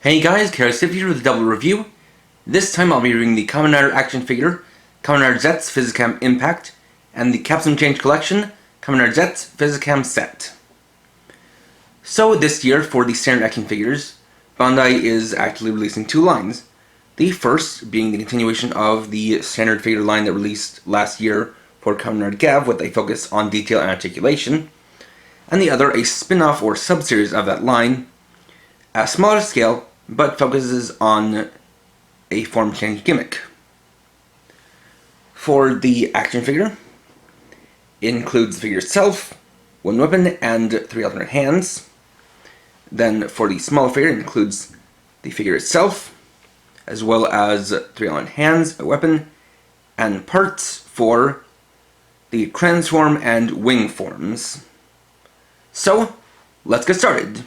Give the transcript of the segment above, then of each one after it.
Hey guys, KRAF here with a double review. This time I'll be reviewing the Kamen action figure, Kamen ZET's Physicam Impact, and the Capsule Change Collection, Kamen ZET's Physicam Set. So this year, for the standard action figures, Bandai is actually releasing two lines. The first being the continuation of the standard figure line that released last year for Kamen Gav with a focus on detail and articulation, and the other a spin-off or sub-series of that line, at a smaller scale, but focuses on a form change gimmick. For the action figure, it includes the figure itself, one weapon, and 3 alternate hands. Then for the smaller figure, it includes the figure itself, as well as 3 alternate hands, a weapon, and parts for the transform and wing forms. So, let's get started.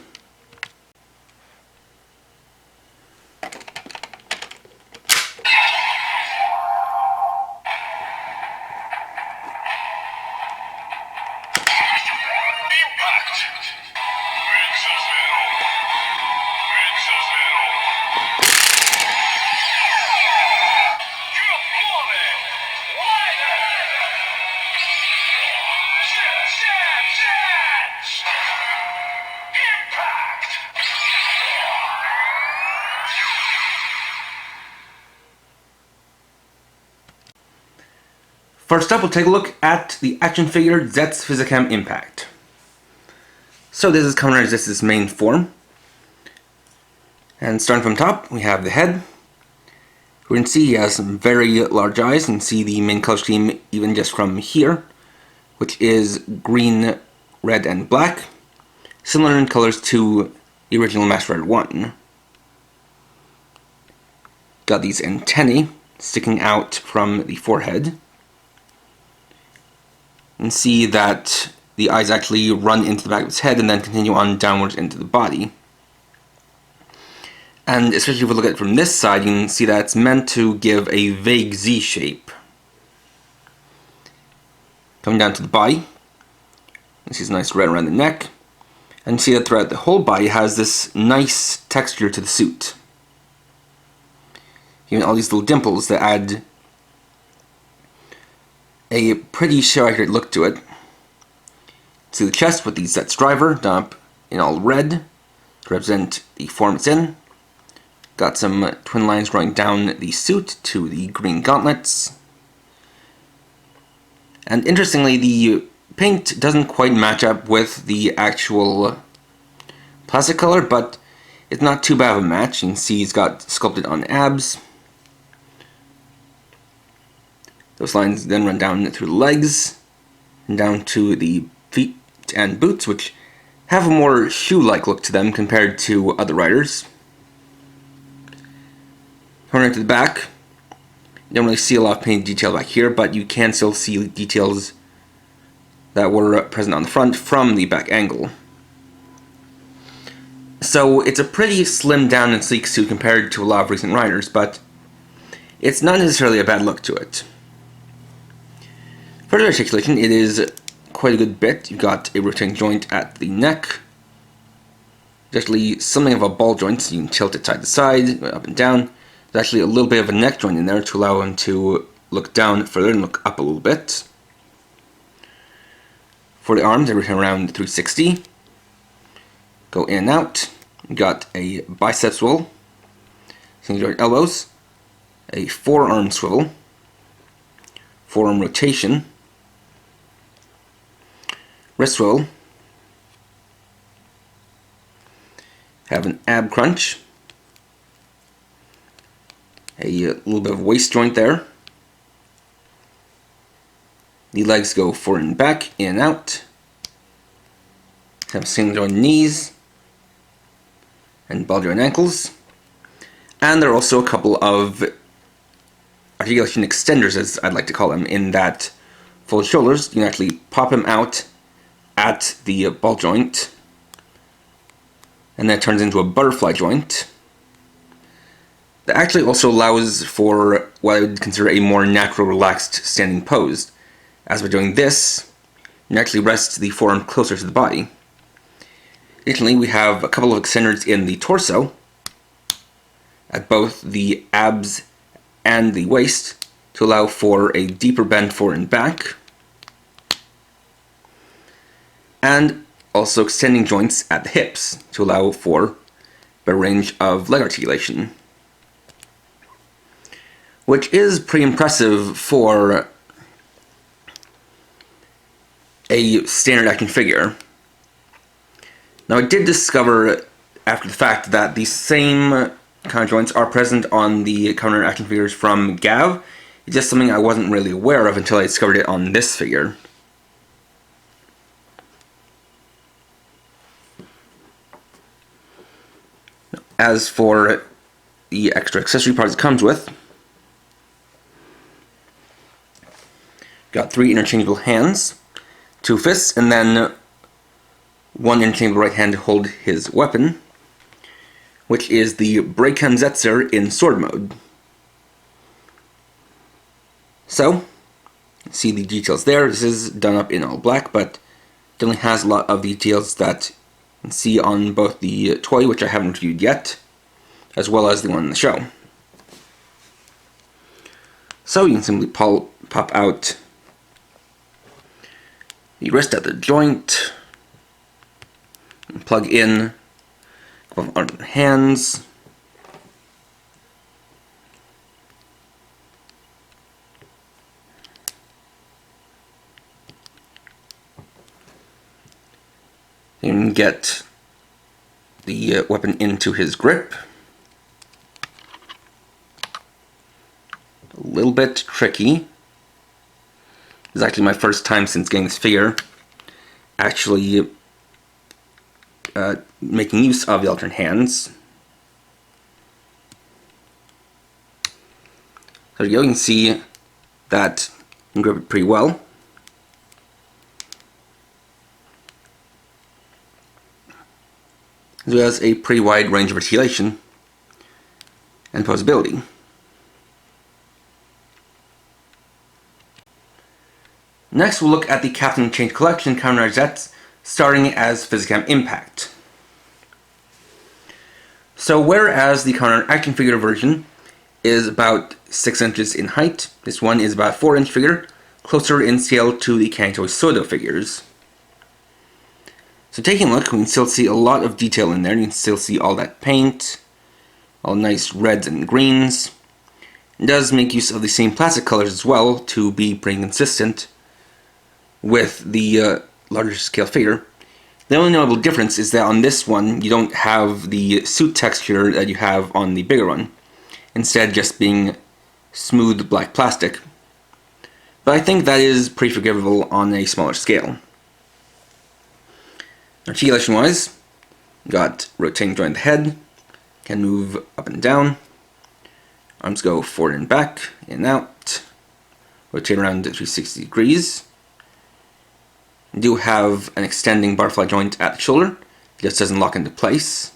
First up, we'll take a look at the action figure ZET's Physicam Impact. So this is Kamen ZET's main form. And starting from top, we have the head. We can see he has some very large eyes. You can see the main color scheme even just from here, which is green, red, and black, similar in colors to the original Master Rider 1. Got these antennae sticking out from the forehead. And see that the eyes actually run into the back of its head and then continue on downwards into the body. And especially if we look at it from this side, you can see that it's meant to give a vague Z shape. Coming down to the body, you see this nice red around the neck, and you see that throughout the whole body it has this nice texture to the suit. Even all these little dimples that add a pretty show-accurate look to it. To the chest with the ZET's driver done up in all red to represent the form it's in. Got some twin lines running down the suit to the green gauntlets. And interestingly, the paint doesn't quite match up with the actual plastic color, but it's not too bad of a match. You can see he's got sculpted on abs. Those lines then run down through the legs, and down to the feet and boots, which have a more shoe-like look to them compared to other riders. Going right to the back, you don't really see a lot of paint detail back here, but you can still see details that were present on the front from the back angle. So it's a pretty slimmed down and sleek suit compared to a lot of recent riders, but it's not necessarily a bad look to it. For the articulation, it is quite a good bit. You've got a rotating joint at the neck. There's actually something of a ball joint, so you can tilt it side to side, up and down. There's actually a little bit of a neck joint in there to allow him to look down further and look up a little bit. For the arms, they rotate around 360. Go in and out. You've got a bicep swivel, single joint elbows, a forearm swivel, forearm rotation, wrist swivel, have an ab crunch, a little bit of waist joint there. The legs go forward and back, in and out. Have single joint knees and ball joint ankles. And there are also a couple of articulation extenders, as I'd like to call them, in that fold shoulders, you can actually pop them out at the ball joint, and that turns into a butterfly joint. That actually also allows for what I would consider a more natural, relaxed standing pose. As by doing this, you can actually rest the forearm closer to the body. Additionally, we have a couple of extenders in the torso, at both the abs and the waist to allow for a deeper bend forward and back, and also extending joints at the hips to allow for a range of leg articulation, which is pretty impressive for a standard acting figure. Now, I did discover after the fact that the same kind of joints are present on the Kamen action figures from Gav. It's just something I wasn't really aware of until I discovered it on this figure. As for the extra accessory parts it comes with, got 3 interchangeable hands, 2 fists, and then 1 interchangeable right hand to hold his weapon, which is the Breakhand Zetzer in sword mode. So, see the details there. This is done up in all black, but definitely has a lot of details that you can see on both the toy, which I haven't reviewed yet, as well as the one in the show. So you can simply pop out the wrist at the joint, and plug in a couple of other hands, and get the weapon into his grip. A little bit tricky. This is actually my first time since getting this figure actually making use of the alternate hands. So you can see that you can grip it pretty well. As well as a pretty wide range of articulation and posability. Next, we'll look at the Captain Change Collection Kamen ZETZ, starting as Physicam Impact. So whereas the Kamen action figure version is about 6 inches in height, this one is about a 4-inch figure, closer in scale to the Kanto Sodo figures. So taking a look, we can still see a lot of detail in there. You can still see all that paint, all nice reds and greens. It does make use of the same plastic colors as well to be pretty consistent with the larger scale figure. The only notable difference is that on this one you don't have the suit texture that you have on the bigger one, instead just being smooth black plastic. But I think that is pretty forgivable on a smaller scale. Articulation wise, got rotating joint at the head, can move up and down, arms go forward and back, in and out, rotate around 360 degrees. You do have an extending butterfly joint at the shoulder, it just doesn't lock into place.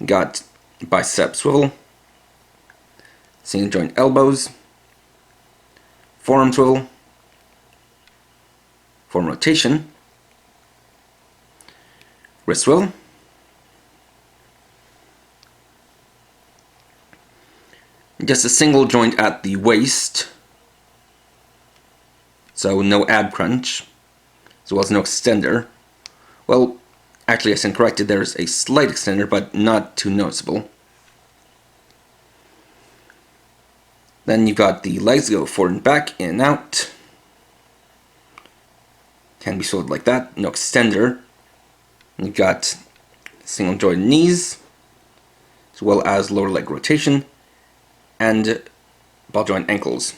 Got bicep swivel, single joint elbows, forearm swivel, forearm rotation, wrist swivel, just a single joint at the waist, so no ab crunch, as well as no extender. Well, actually I stand corrected, there's a slight extender, but not too noticeable. Then you've got the legs go forward and back, in and out. Can be swiveled like that, no extender. And you've got single jointed knees, as well as lower leg rotation, and ball joint ankles.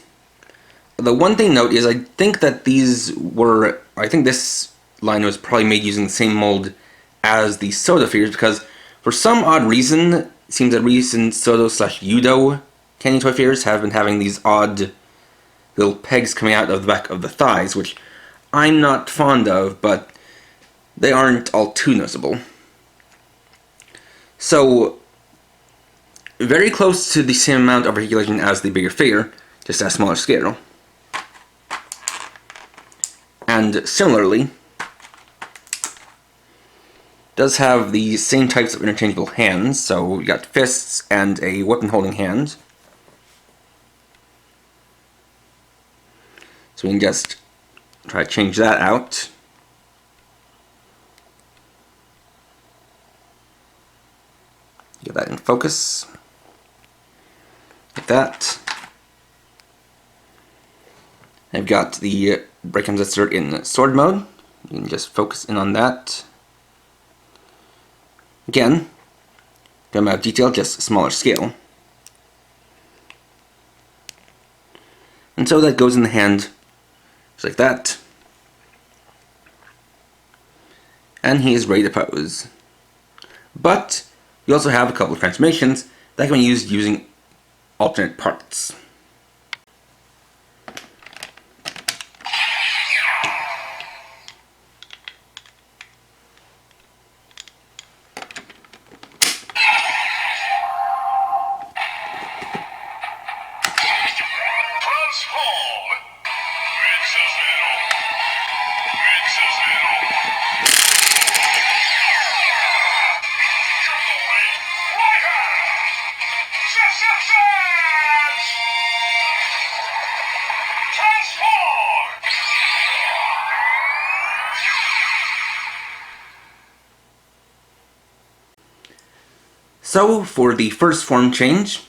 The one thing to note is I think that this line was probably made using the same mold as the Sodo figures, because for some odd reason, it seems that recent Sodo/Yudo Candy Toy figures have been having these odd little pegs coming out of the back of the thighs, which I'm not fond of, but they aren't all too noticeable. So, very close to the same amount of articulation as the bigger figure, just at a smaller scale. And similarly, does have the same types of interchangeable hands, so you got fists and a weapon-holding hand. So we can just try to change that out. Get that in focus. Like that. I've got the brake transistor in sword mode. You can just focus in on that. Again, good amount of detail, just smaller scale. And so that goes in the hand, just like that. And he is ready to pose. But you also have a couple of transformations that can be used using alternate parts. So, for the first form change,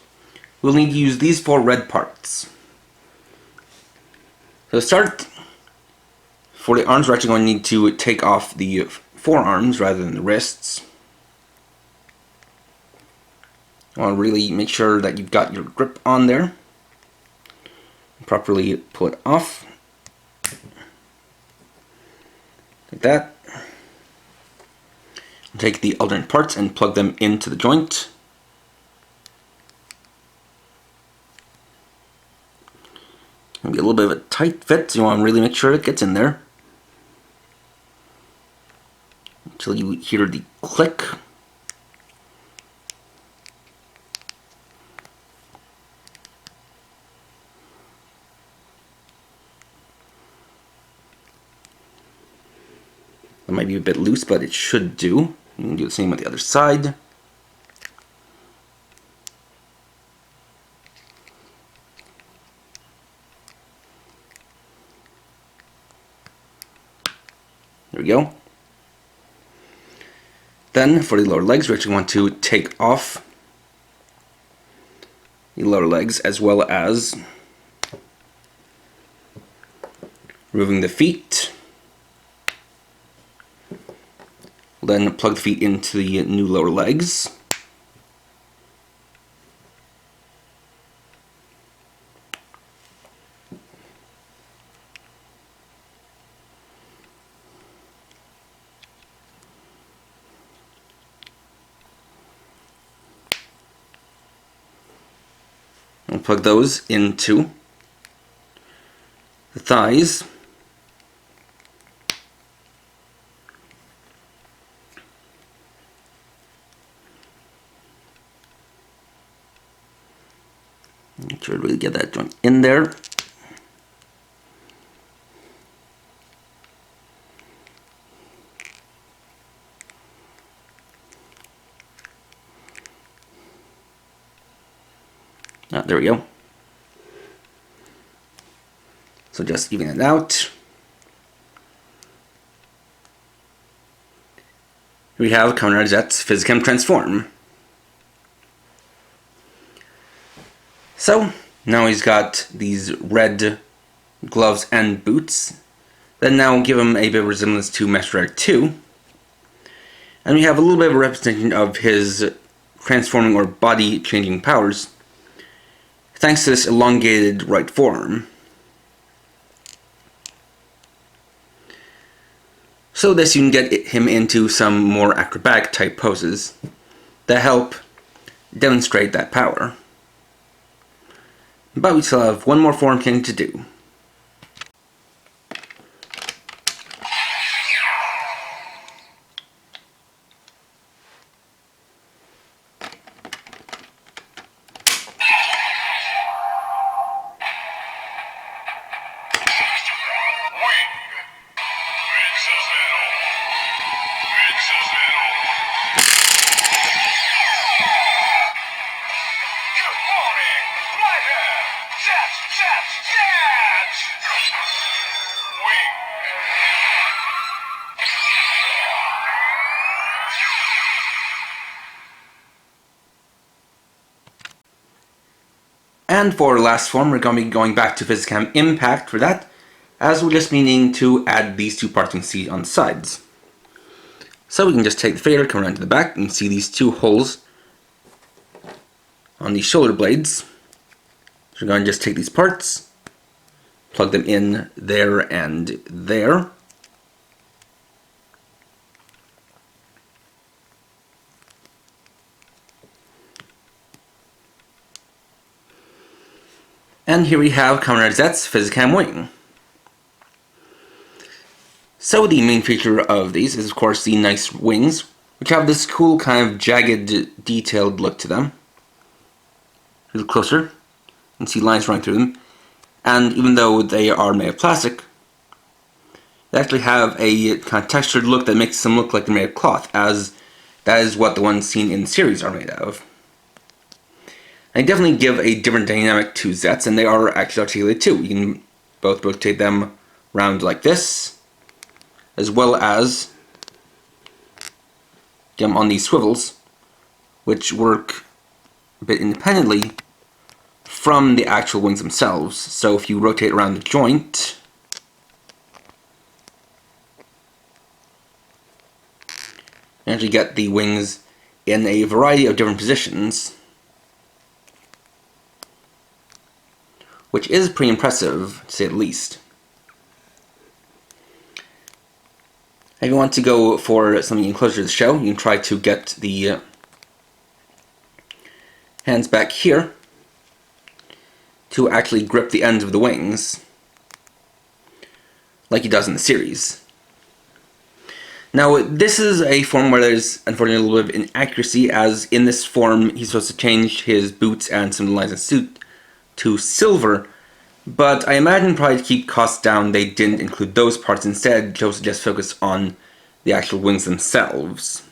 we'll need to use these 4 red parts. So to start, for the arms, we're actually going to need to take off the forearms rather than the wrists. You want to really make sure that you've got your grip on there. Properly pull it off. Like that. Take the alternate parts and plug them into the joint. Maybe a little bit of a tight fit, so you want to really make sure it gets in there. Until you hear the click. It might be a bit loose, but it should do. You can do the same with the other side. There we go. Then, for the lower legs, we actually want to take off the lower legs as well as removing the feet. Then plug the feet into the new lower legs. And plug those into the thighs. Make sure to really get that joint in there. There we go. So just even it out. We have Kamen ZET's Physicam transform. So, now he's got these red gloves and boots that now give him a bit of resemblance to Master Rider 2. And we have a little bit of a representation of his transforming or body changing powers, thanks to this elongated right forearm. So this you can get him into some more acrobatic type poses that help demonstrate that power. But we still have one more form change to do. And for last form, we're going to be going back to Physicam Impact for that, as we're just meaning to add these two parts you can see on the sides. So we can just take the fader, come around to the back, and you can see these two holes on these shoulder blades. So we're going to just take these parts, plug them in there and there. And here we have Kamen ZET's Physicam wing. So the main feature of these is of course the nice wings, which have this cool kind of jagged, detailed look to them. A little closer, you can see lines running through them. And even though they are made of plastic, they actually have a kind of textured look that makes them look like they're made of cloth, as that is what the ones seen in the series are made of. They definitely give a different dynamic to ZETs, and they are actually articulated too. You can both rotate them around like this, as well as get them on these swivels, which work a bit independently from the actual wings themselves. So if you rotate around the joint, you actually get the wings in a variety of different positions, which is pretty impressive, to say the least. If you want to go for something closer to the show, you can try to get the hands back here to actually grip the ends of the wings, like he does in the series. Now, this is a form where there's unfortunately a little bit of inaccuracy, as in this form he's supposed to change his boots and some of the lines of suit to silver, but I imagine probably to keep costs down they didn't include those parts, instead chose to just focus on the actual wings themselves.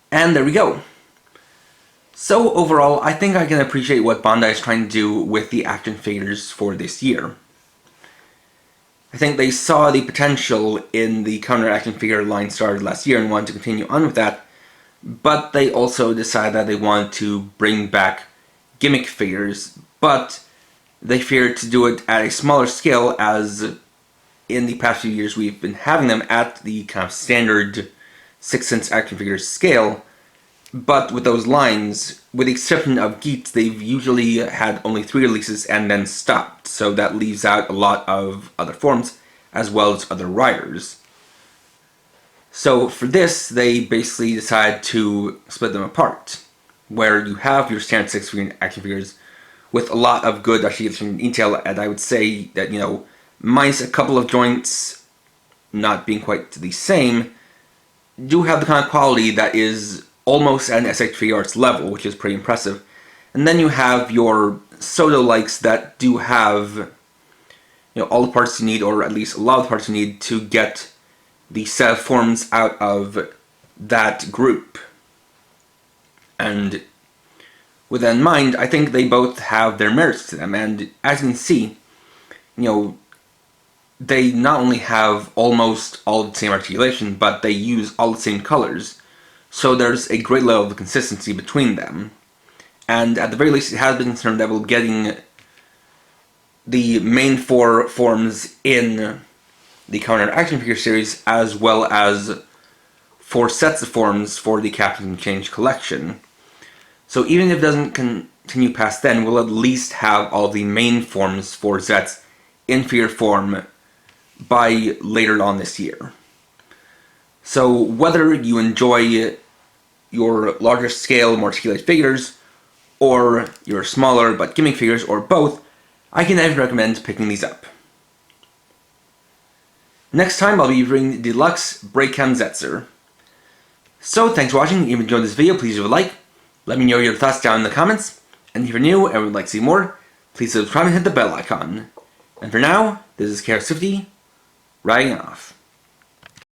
And there we go. So overall, I think I can appreciate what Bandai is trying to do with the action figures for this year. I think they saw the potential in the counter action figure line started last year and wanted to continue on with that, but they also decided that they wanted to bring back gimmick figures, but they feared to do it at a smaller scale, as in the past few years we've been having them at the kind of standard 6-cent action figures scale, but with those lines, with the exception of Geats, they've usually had only 3 releases and then stopped, so that leaves out a lot of other forms as well as other riders. So for this, they basically decided to split them apart, where you have your standard 6 action figures with a lot of good articulation detail, and I would say that, you know, minus a couple of joints not being quite the same, do have the kind of quality that is almost at an SH3 arts level, which is pretty impressive. And then you have your Soto-likes that do have, you know, all the parts you need, or at least a lot of the parts you need to get the set of forms out of that group. And with that in mind, I think they both have their merits to them, and as you can see, you know, they not only have almost all the same articulation, but they use all the same colors, so there's a great level of consistency between them. And at the very least, it has been confirmed that we'll be getting the main 4 forms in the Kamen action figure series, as well as 4 sets of forms for the Captain Change collection. So even if it doesn't continue past then, we'll at least have all the main forms for Zets in figure form by later on this year. So whether you enjoy your larger scale, more articulated figures, or your smaller but gimmick figures, or both, I can definitely recommend picking these up. Next time I'll be reviewing the Deluxe Breakdown Zetzer. So thanks for watching. If you enjoyed this video, please leave a like. Let me know your thoughts down in the comments. And if you're new and would like to see more, please subscribe and hit the bell icon. And for now, this is KRAF riding off.